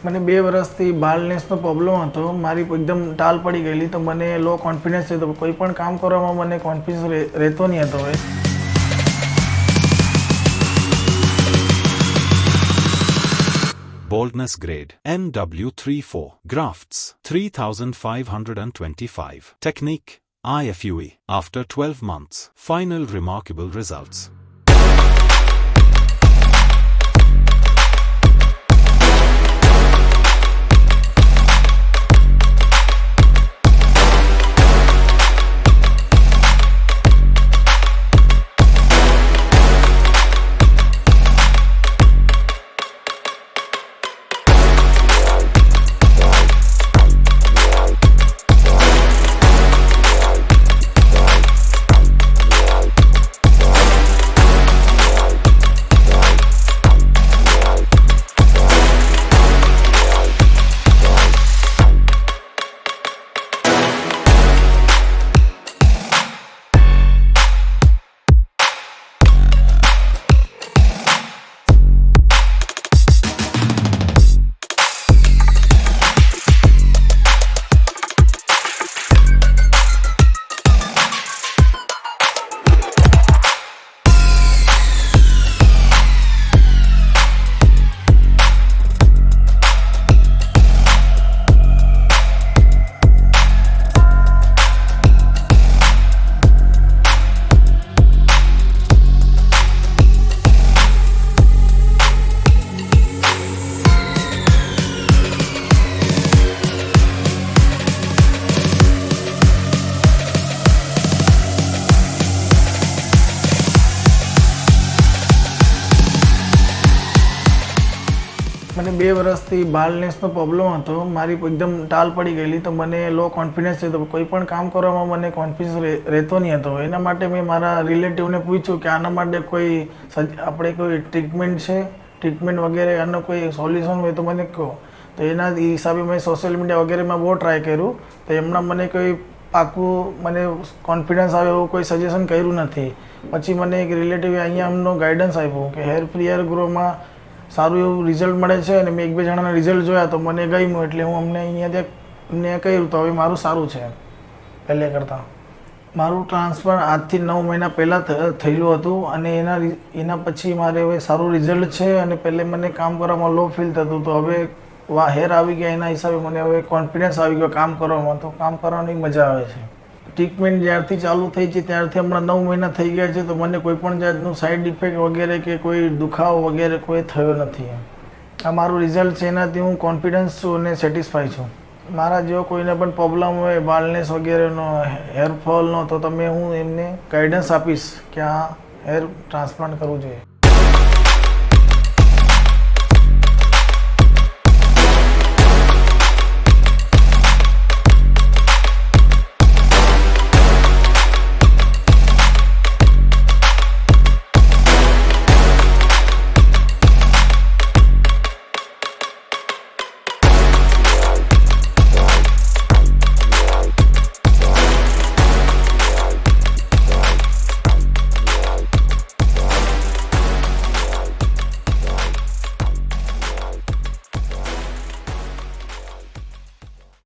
મને 2 વર્ષથી બાલનેસનો પ્રોબ્લેમ હતો. મારી એકદમ ટાલ પડી ગયેલી, તો મને લો કોન્ફિડન્સ છે, તો કોઈ પણ કામ કરવામાં મને કોન્ફિડન્સ રહેતો નહીં હતો. હવે Boldness grade NW34 grafts 3525. Technique IFUE after 12 months. Final remarkable results. મને 2 વર્ષથી બાલનેસનો પ્રોબ્લેમ હતો. મારી એકદમ ટાલ પડી ગયેલી, તો મને લો કોન્ફિડન્સ છે, તો કોઈ પણ કામ કરવામાં મને કોન્ફિડન્સ રહેતો નહીં હતો. એના માટે મેં મારા રિલેટિવને પૂછ્યું કે આના માટે આપણે કોઈ ટ્રીટમેન્ટ છે, ટ્રીટમેન્ટ વગેરે આનો કોઈ સોલ્યુશન હોય તો મને કહો. તો એના હિસાબે મેં સોશિયલ મીડિયા વગેરેમાં બહુ ટ્રાય કર્યું, તો એમના મને કોઈ પાકું મને કોન્ફિડન્સ આવે એવું કોઈ સજેશન કર્યું નથી. પછી મને એક રિલેટિવે અહીંયા અમનો ગાઈડન્સ આપ્યું કે હેર ફ્રી હેર ગ્રોમાં સારું એવું રિઝલ્ટ મળે છે, અને મેં 1-2 જણાના રિઝલ્ટ જોયા તો મને ગમ્યું, એટલે હું અમને અહીંયા કહ્યું, તો હવે મારું સારું છે પહેલે કરતાં. મારું ટ્રાન્સફર આજથી 9 મહિના પહેલાં થયેલું હતું, અને એના પછી મારે હવે સારું રિઝલ્ટ છે, અને પહેલે મને કામ કરવામાં લો ફીલ થતું, તો હવે હેર આવી ગયા, એના હિસાબે મને હવે કોન્ફિડન્સ આવી ગયો કામ કરવામાં, તો કામ કરવાની મજા આવે છે. ટ્રીટમેન્ટ જ્યારથી ચાલુ થઈ છે ત્યારથી હમણાં 9 મહિના થઈ ગયા છે, તો મને કોઈ પણ જાતનું સાઈડ ઇફેક્ટ વગેરે કે કોઈ દુખાવો વગેરે કોઈ થયો નથી. આ મારું રિઝલ્ટ છે, એનાથી હું કોન્ફિડન્સ છું અને સેટિસ્ફાઈ છું. મારા જેવો કોઈને પણ પ્રોબ્લેમ હોય બાલનેસ વગેરેનો, હેરફોલનો, તો હું એમને ગાઈડન્સ આપીશ કે આ હેર ટ્રાન્સપ્લાન્ટ કરવું જોઈએ.